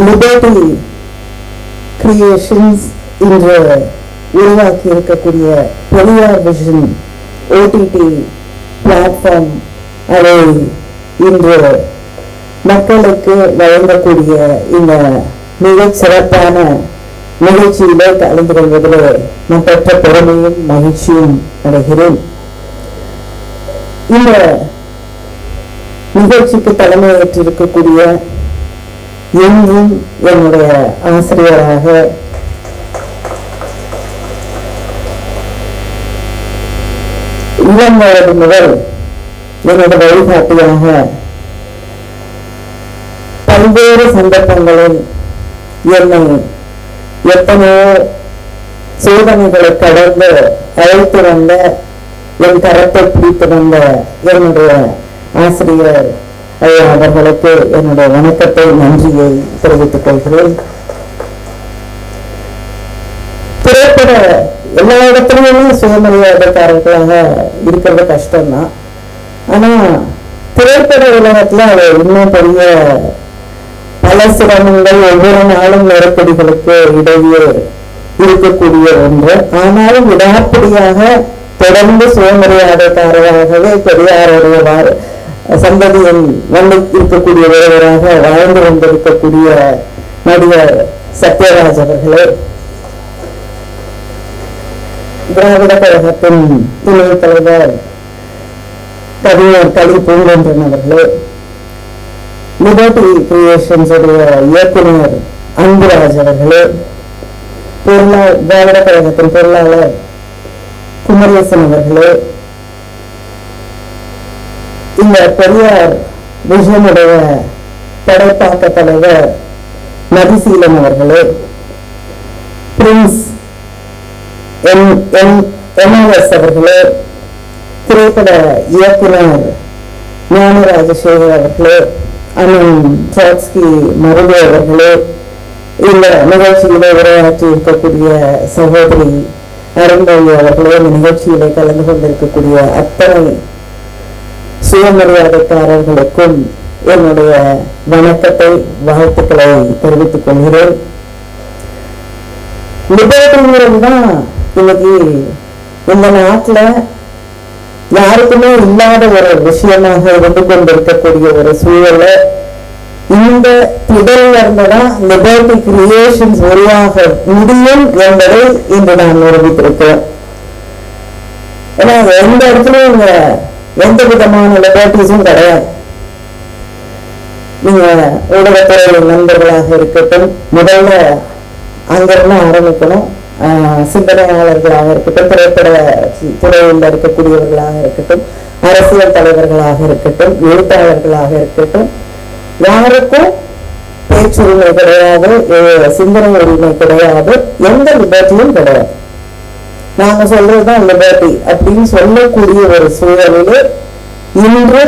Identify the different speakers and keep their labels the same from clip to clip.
Speaker 1: Liberty creations இன்று உருவாக்கி இருக்கக்கூடிய பெரியார் விஷன் ஓடிடி பிளாட்ஃபார்ம் அதை இன்று மக்களுக்கு வழங்கக்கூடிய இந்த மிக சிறப்பான நிகழ்ச்சியிலே கலந்து கொள்வதில் நான் பெற்ற பெருமையும் மகிழ்ச்சியும் அடைகிறேன். இந்த நிகழ்ச்சிக்கு தலைமையேற்றிருக்கக்கூடிய என்றும் என்னுடைய ஆசிரியராக இளம் வயது முதல் என்னுடைய வழிகாட்டியாக பல்வேறு சந்தர்ப்பங்களில் என்னை எத்தனையோ சோதனைகளை கடந்து அழைத்து வந்த என் கரத்தை பிடித்து வந்த என்னுடைய ஆசிரியர் அவர்களுக்கு என்னுடைய வணக்கத்தை நன்றியை தெரிவித்துக் கொள்கிறேன். திரைப்பட எல்லா இடத்துலயுமே சுயமரியாதைக்காரர்களாக இருக்கிறது கஷ்டம்தான். ஆனா திரைப்பட உலகத்துல இன்னும் பெரிய பல சிரமங்கள் ஒவ்வொரு நாளும் நெருக்கடிகளுக்கு இடையே இருக்கக்கூடிய ஒன்று. ஆனாலும் விடாப்பிடியாக தொடர்ந்து சுயமரியாதைக்காரராகவே பெரியாருடைய சந்ததியில் வந்து இருக்கக்கூடிய ஒருவராக வாழ்ந்து கொண்டிருக்கக்கூடிய நடிகர் சத்யராஜ் அவர்களே, திராவிட கழகத்தின் துணைத் தலைவர் கவிஞர் கலி பூங்கொன்றன் அவர்களே, லிபர்ட்டி கிரியேஷன்ஸ் உடைய இயக்குனர் அன்புராஜ் அவர்களே, திராவிட கழகத்தின் பொருளாளர் குமரேசன் அவர்களே, இந்த பெரியார் விஷனுடைய படைப்பாக்க தலைவர் நதிசீலன் அவர்களே, பிரின்ஸ் எம்எஸ் அவர்களே, திரைப்பட இயக்குனர் ஞானராஜசேகர் அவர்களே, அண்ணன் ட்ராட்ஸ்கி மருது அவர்களே, இந்த நிகழ்ச்சியிலே உரையாற்றி இருக்கக்கூடிய சகோதரி அருண்மொழி அவர்களே, இந்த நிகழ்ச்சியிலே கலந்து கொண்டிருக்கக்கூடிய அத்தனை சுயமரியாதைக்காரர்களுக்கும் என்னுடைய வணக்கத்தை வாழ்த்துக்களை தெரிவித்துக் கொள்கிறேன். லிபர்ட்டிங்கிறது தான் இன்னைக்கு இந்த நாட்டுல யாருக்குமே இல்லாத ஒரு விஷயமாக இருந்து கொண்டிருக்கக்கூடிய ஒரு சூழல இந்த திடல்ல இருந்துதான் லிபர்ட்டி கிரியேஷன்ஸ் உருவாக முடியும் என்பதை இன்று நான் நிரூபித்திருக்கிறேன். ஏன்னா எந்த இடத்துலயும் இங்க எந்த விதமான லிபர்ட்டிஸும் கிடையாது. நீங்க ஊடகத்துறை நண்பர்களாக இருக்கட்டும், முதல்ல அங்கிருந்து ஆரம்பிக்கணும். சிந்தனையாளர்களாக இருக்கட்டும், திரைப்பட துறையில் இருக்கக்கூடியவர்களாக இருக்கட்டும், அரசியல் தலைவர்களாக இருக்கட்டும், எழுத்தாளர்களாக இருக்கட்டும், யாருக்கும் பேச்சுரிமை கிடையாது, சிந்தனை உரிமை கிடையாது, எந்த லிபர்ட்டியும் கிடையாது. நாங்க சொல்றதுதான் லிபர்ட்டி அப்படின்னு சொல்லக்கூடிய ஒரு சூழலிலே இன்று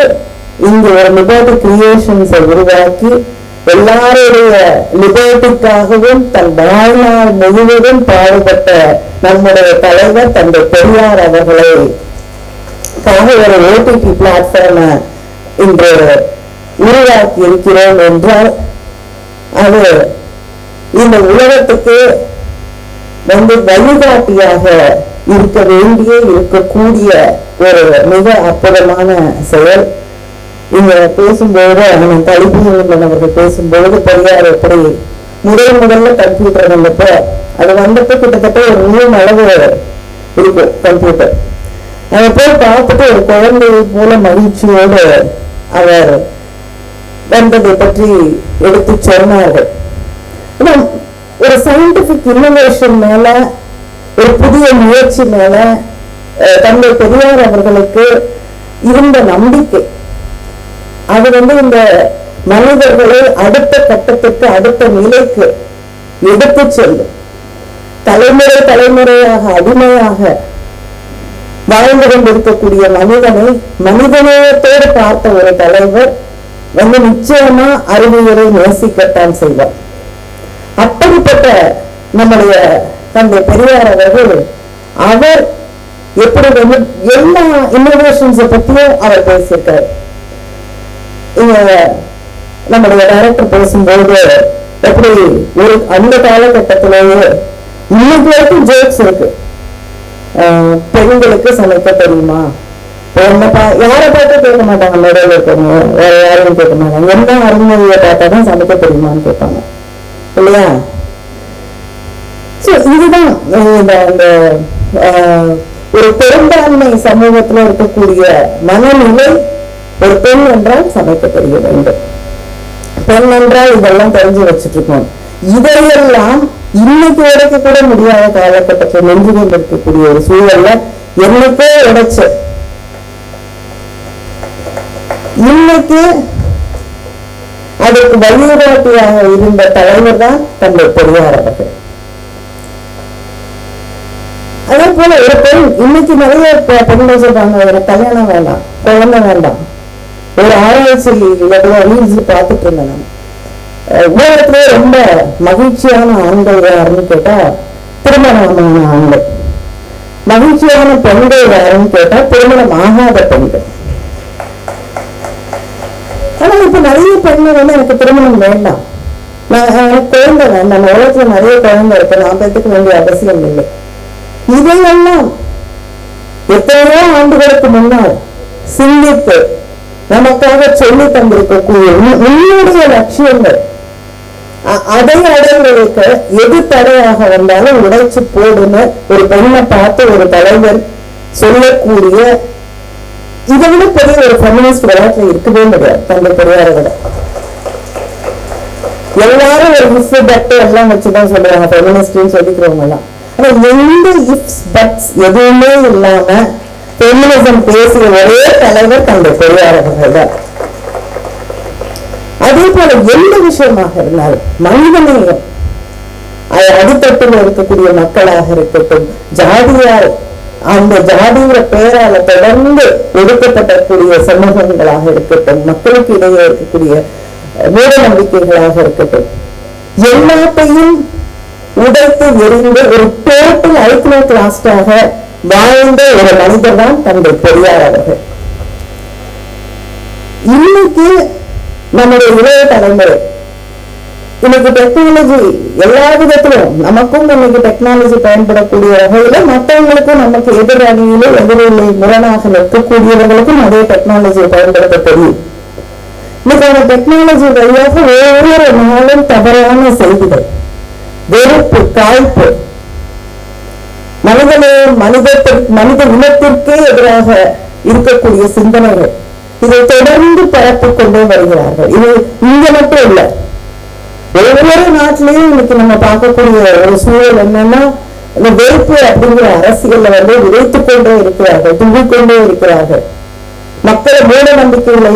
Speaker 1: இங்கு ஒரு லிபர்ட்டி கிரியேஷன்ஸை உருவாக்கி எல்லாருடைய லிபர்ட்டிக்காகவும் தன் வாழ்நாள் முழுவதும் பாடுபட்ட நம்முடைய தலைவர் தந்தை பெரியார் அவர்களை ஒரு ஓடிடி பிளாட்ஃபார்மை இன்று உருவாக்கி இருக்கிறோம் என்றால் அது இந்த உலகத்துக்கு வந்து வழிகாட்டியாக இருக்க வேண்டிய இருக்கக்கூடிய ஒரு மிக அற்புதமான செயல். இங்க பேசும்போது அண்ணன் கலிபூங்கொன்றன் அவர்கள் பேசும்போது பெரியார் எப்படி முதல்ல கம்ப்யூட்டர் வந்தப்ப அது வந்தப்ப கிட்டத்தட்ட ஒரு 100 அளவு இருக்கும் கம்ப்யூட்டர். அதை போய் பார்த்துட்டு ஒரு குழந்தையை போல மகிழ்ச்சியோடு அவர் வந்ததை பற்றி எடுத்து சொன்னார்கள். ஒரு சயின்டிபிக் இன்னோவேஷன் மேல, ஒரு புதிய முயற்சி மேல தந்தை பெரியார் அவர்களுக்கு இருந்த நம்பிக்கை அது இந்த மனிதர்களை அடுத்த கட்டத்துக்கு அடுத்த நிலைக்கு எடுத்து செல்லும். தலைமுறை தலைமுறையாக அடிமையாக வாழ்ந்து கொண்டிருக்கக்கூடிய மனிதனை மனிதநேயத்தோடு பார்த்த ஒரு தலைவர் நிச்சயமா அறிவியலை நேசிக்கத்தான் செய்வார். அப்படிப்பட்ட நம்முடைய தந்தை பெரியார் அவர்கள் அவர் எப்படி எல்லா இன்னோவேஷன்ஸை பத்தியும் அவர் பேசியிருக்காரு. நம்முடைய டைரக்டர் பேசும்போது எப்படி ஒரு அந்த காலகட்டத்திலேயே இன்னைக்கு வரைக்கும் ஜோக்ஸ் இருக்கு. பெண்களுக்கு சமைக்க தெரியுமா, யாரை பார்த்தா கேட்க மாட்டாங்க, மேடையில் இருக்கவங்க வேற யாரும் கேட்க மாட்டாங்க, எந்த அருண்மொழியை பார்த்தாதான் சமைக்க தெரியுமான்னு கேட்பாங்க இல்லையா? இதுதான் இந்த ஒரு பெரும்பான்மை சமூகத்துல இருக்கக்கூடிய மனநிலை. ஒரு பெண் என்றால் சமைக்க தெரிய வேண்டும், பெண் என்றால் இதெல்லாம் தெரிஞ்சு வச்சுட்டு இருக்கோம். இதையெல்லாம் இன்னைக்கு உடைக்க கூட முடியாத காலகட்டத்தில் நின்று கொண்டிருக்கக்கூடிய ஒரு சூழல்ல என்னைக்கே உடைச்சு இன்னைக்கு அதற்கு வழிகாட்டியாக இருந்த தலைவர் தான் தந்தை பெரியார் அவர்கள். அதே போல ஒரு பெண் இன்னைக்கு நிறைய பெண்கள் சொல்றாங்க, எனக்கு கல்யாணம் வேண்டாம், குழந்தை வேண்டாம். ஒரு ஆராய்ச்சி பார்த்துட்டு இருந்தேன், உலகத்திலே ரொம்ப மகிழ்ச்சியான ஆண்கள் யாருன்னு கேட்டா திருமணமான ஆண்கள், மகிழ்ச்சியான பெண்கள் யாருன்னு கேட்டா திருமணம் ஆகாத பெண்கள். ஆனா இப்ப நிறைய பெண்கள் எனக்கு திருமணம் வேண்டாம், எனக்கு குழந்தை வேண்டாம், உலகத்துல நிறைய குழந்தை இருக்கு, நான் பெற்றுக்க வேண்டிய அவசியம் இல்லை. இதையெல்லாம் எத்தனையோ ஆண்டுகளுக்கு முன்னால் சிந்தித்து நமக்காக சொல்லி தந்திருக்கக்கூடிய உன்னுடைய லட்சியங்கள், அதை அடைவதற்கு எது தடையாக வந்தாலும் உடைச்சு போடுன்னு ஒரு பெண்ணை பார்த்து ஒரு தலைவர் சொல்லக்கூடிய இதை விட பெரிய ஒரு ஃபெமினிஸ்ட் விளையாட்டுல இருக்கவே முடியாது. தந்தை பெரியாரை விட எல்லாரும் ஒரு இஃப் பட் எல்லாம் வச்சுதான் சொல்லுவாங்க ஃபெமினிஸ்ட்னு சொல்லிக்கிறவங்க எல்லாம். ஆனா எந்த இஃப்ஸ் பட்ஸ் எதுவுமே இல்லாம ஃபெமினிசம் பேசிய ஒரே தலைவர் தந்தை பெரியார் அவர்கள் தான். அதே போல எந்த விஷயமாக இருந்தாலும் மனிதநேயம், அடித்தட்டில் இருக்கக்கூடிய மக்களாக இருக்கட்டும், ஜாதியால் அந்த ஜாதிங்கிற பெயரால தொடர்ந்து ஒடுக்கப்படக்கூடிய சமூகங்களாக இருக்கட்டும், மக்களுக்கு இடையே இருக்கக்கூடிய மூட நம்பிக்கைகளாக இருக்கட்டும், எல்லாத்தையும் உடைத்து எரிந்து ஒரு டோட்டல் ஐக்னோகிளாஸ்டாக வாழ்ந்த ஒரு மனிதர் தான் தந்தை பெரியார் அவர்கள். இன்னைக்கு நம்முடைய இளைய தலைமுறை இன்னைக்கு டெக்னாலஜி எல்லா விதத்திலும் நமக்கும் இன்னைக்கு டெக்னாலஜி பயன்படக்கூடிய வகையில மற்றவங்களுக்கும் நமக்கு எதிரணியிலே எதிரிலே முரணாக நிற்கக்கூடியவர்களுக்கும் அதே டெக்னாலஜியை பயன்படுத்த தெரியும். இன்னைக்கான டெக்னாலஜி வழியாக ஒவ்வொரு நாளும் தவறான செய்திகள், வெறுப்பு, காய்ப்பு, மனித இனத்திற்கே எதிராக இருக்கக்கூடிய சிந்தனைகள், இதை தொடர்ந்து பரப்பிக் கொண்டே வருகிறார்கள். இது இங்க மட்டும் இல்லை, ஒவ்வொரு நாட்டிலையும் இன்னைக்கு நம்ம பார்க்கக்கூடிய ஒரு சூழல் என்னன்னா, இந்த வெறுப்பு அப்படிங்கிற அரசியல்ல விதைத்துக் கொண்டே இருக்கிறார்கள், தும்பிக்கொண்டே இருக்கிறார்கள். மக்களை மூட நம்பிக்கைகளை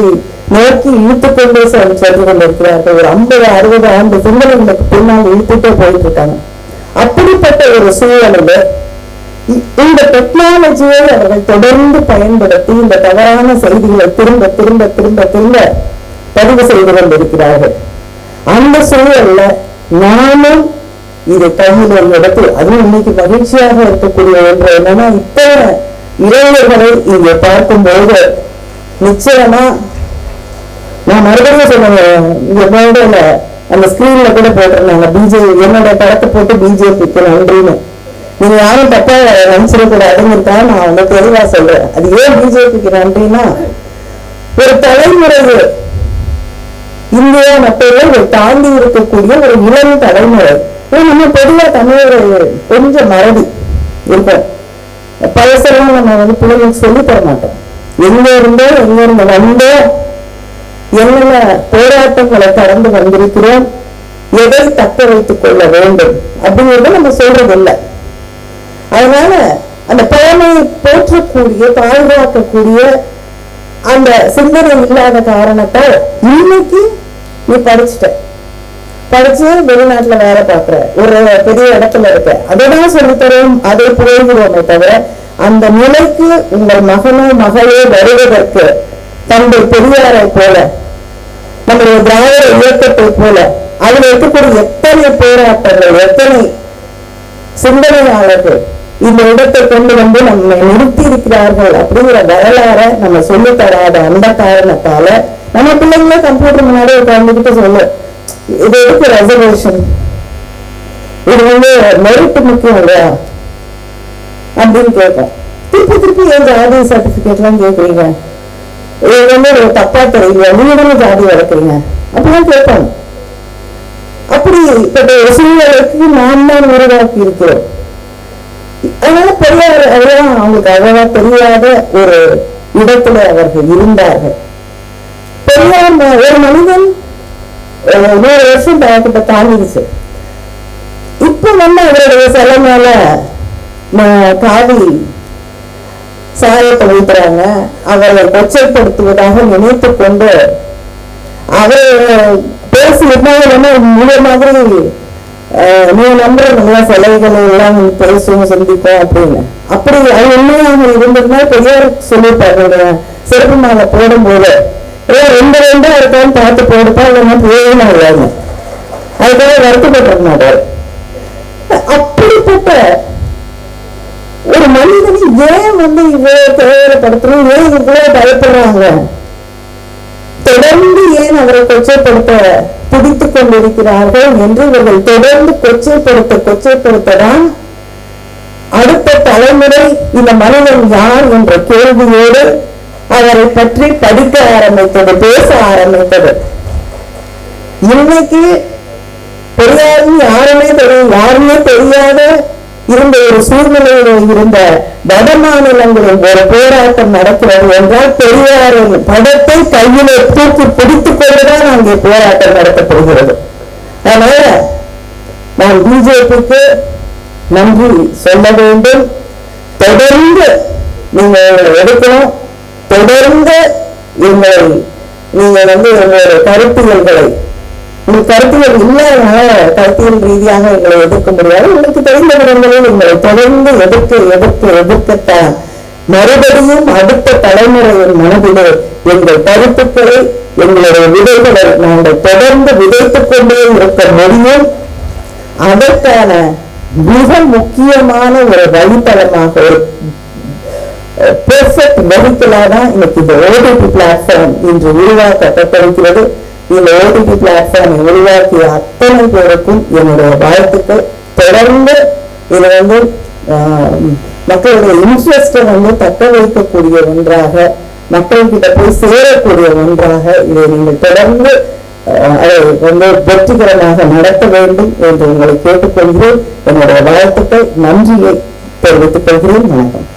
Speaker 1: நோக்கி இழுத்துக் கொண்டே சென்று கொண்டிருக்கிறார்கள். ஒரு 50-60 ஆண்டு சிந்தனைகளுக்கு பின்னால் இழுத்துட்டே போயிட்டு இருக்காங்க. அப்படிப்பட்ட ஒரு சூழலில் இந்த டெக்னாலஜியை அவர்கள் தொடர்ந்து பயன்படுத்தி இந்த தவறான செய்திகளை திரும்ப திரும்ப திரும்ப திரும்ப பதிவு செய்து கொண்டிருக்கிறார்கள். அந்த சூழல்ல நானும் இதை கையில் எடுத்து, அதுவும் இன்னைக்கு மகிழ்ச்சியாக இருக்கக்கூடிய ஒன்று என்னன்னா, இத்தனை இளைஞர்களை இங்கே பார்க்கும்போது நிச்சயமா நான் மறுபடியும் சொல்லுவேன், இங்க மேடையில அந்த ஸ்கிரீன்ல கூட போட்டிருந்தாங்க பிஜேபி, என்னோட படத்தை போட்டு பிஜேபிக்கு நன்றின்னு. நீங்க யாரும் தப்பா நினைச்சிடக்கூடாதுங்கிறதா நான் தெளிவா சொல்றேன். அது ஏன் பிஜேபிக்கு நன்றினா, ஒரு தலைமுறையை இந்தியா மட்டும் ஒரு தாண்டி இருக்கக்கூடிய ஒரு இளம் தலைமுறை. நம்ம பொதுவா தமிழர் கொஞ்சம் மறதி இருப்போம், பழசெல்லாம் நம்ம பிள்ளைங்களுக்கு சொல்லி தர மாட்டோம். எங்க இருந்தோ வந்தோ என்னென்ன போராட்டங்களை கடந்து வந்திருக்கிறோம், எதை தக்க வைத்துக் கொள்ள வேண்டும் அப்படிங்கிறத நம்ம சொல்றதில்லை. அதனால அந்த பழமையை போற்றக்கூடிய பாதுகாக்கக்கூடிய அந்த சிந்தனை இல்லாத காரணத்தால் இன்னைக்கு நீ படிச்சு வெளிநாட்டுல வேலை பார்க்கிற, ஒரு பெரிய இடத்துல இருக்க, அதைதான் சொல்லித்தரோம், அதை புரிகிறோமே தவிர அந்த நிலைக்கு உங்கள் மகனோ மகளோ வருவதற்கு தந்தை பெரியாரை போல, நம்முடைய திராவிட இயக்கத்தை போல அதில் இருக்கக்கூடிய எத்தனை போராட்டங்கள், எத்தனை சிந்தனையாளர்கள் இந்த இடத்தை கொண்டு வந்து நம்மை நிறுத்தி இருக்கிறார்கள் அப்படிங்கிற வரலாற நம்ம சொல்லி தராத அந்த காரணத்தால நம்ம பிள்ளைங்களே கம்ப்யூட்டர் முன்னாடி உட்கார்ந்துகிட்டு சொல்லு, இது எதுக்கு ரெசர்வேஷன்? இது மெரிட் முக்கியம் இல்லையா அப்படின்னு கேட்போம். திருப்பி ஏன் ஜாதி சர்டிபிகேட் எல்லாம் கேட்குறீங்க? இது ஒரு தப்பா தெரியல, நீங்க தானே ஜாதி வளர்க்குறீங்க அப்படிலாம் கேட்பாங்க. அப்படிப்பட்ட ஒரு சூழ்நிலைக்கு நாம் தான் உருவாக்கி இருக்கிறோம். அதனால பெரியார் அதெல்லாம் அவங்களுக்கு அவ்வளவா தெரியாத ஒரு இடத்துல அவர்கள் இருந்தார்கள். பெரியார் ஒரு மனிதன் 100 வருஷம் கிட்ட தாண்டிடுச்சு. இப்ப அவருடைய சிலை மேல காவி சாயத்தை வைக்கிறாங்க. அவரை கொச்சைப்படுத்துவதாக நினைத்து கொண்டு அவர் பேசி முழு மாதிரி நீ நம்புற நல்லா சிலைகளை எல்லாம் பேசுவோம் சந்திப்போம் அப்படின்னு. அப்படி அது உண்மையாக இருந்ததுன்னா பெரியார் சொல்லியிருப்பாரு, சிறப்பு மாலை போடும்போது 2 இருக்கான்னு பார்த்து போடுப்பா, இல்லைன்னா போயினா இல்லைன்னு அதுக்காக வருத்தப்பட்டிருக்க மாட்டார். அப்படிப்பட்ட ஒரு மனிதனை ஏன் இவ்வளவு தேவைப்படுத்தணும், ஏன் இவ்வளவு பயப்படுறாங்க, தொடர்ந்து ஏன் அவரை கொச்சைப்படுத்த பிடித்துக் கொண்டிருக்கிறார்கள் என்று இவர்கள் தொடர்ந்து கொச்சைப்படுத்ததான் அடுத்த தலைமுறை இந்த மனிதன் யார் என்ற கேள்வியோடு அவரை பற்றி படிக்க ஆரம்பித்தது, பேச ஆரம்பித்தது. இன்னைக்கு பெரியாரும் யாருமே தெரியாத இருந்த ஒரு சூழ்நிலையில் இருந்த வட மாநிலங்களில் ஒரு போராட்டம் நடக்கிறது என்றால் பெரியாரின் படத்தை கையிலே தூக்கி பிடித்துக் கொண்டுதான் அங்கே போராட்டம் நடத்தப்படுகிறது. அதனால நான் பிஜேபிக்கு நன்றி சொல்ல வேண்டும். தொடர்ந்து நீங்க எடுக்கணும், தொடர்ந்து நீங்க எங்களுடைய கருத்தியல்களை, உங்கள் கருத்தியல் இல்லாதனால கருத்தியல் ரீதியாக எங்களை எதிர்க்க முடியாது. உங்களுக்கு தெரிந்த விதங்களில் எங்களை தொடர்ந்து எதிர்க்கத்தான் மறுபடியும் அடுத்த தலைமுறையின் மனதிலே எங்கள் கருத்துக்களை, எங்களுடைய விதைகளை நாங்கள் தொடர்ந்து விதைத்துக் கொண்டே இருக்க முடியும். அதற்கான மிக முக்கியமான ஒரு வழித்தளமாக, ஒரு பெர்ஃபெக்ட் வெஹிக்கிளாதான் இன்னைக்கு இந்த ஓடிடி பிளாட்ஃபார்ம் இன்று உருவாக்கப்பட்டிருக்கிறது. இந்த ஓடிடி பிளாட்ஃபார்மை உருவாக்கிய அத்தனை பேருக்கும் என்னுடைய வாழ்த்துக்கள். தொடர்ந்து இது மக்களுடைய இன்ட்ரெஸ்டை தக்க வைக்கக்கூடிய ஒன்றாக, மக்கள்கிட்ட போய் சேரக்கூடிய ஒன்றாக இதை நீங்கள் தொடர்ந்து அதை வெற்றிகரமாக நடத்த வேண்டும் என்று உங்களை கேட்டுக்கொள்கிறேன். என்னுடைய வாழ்த்துக்கள், நன்றியை தெரிவித்துக் கொள்கிறேன். வணக்கம்.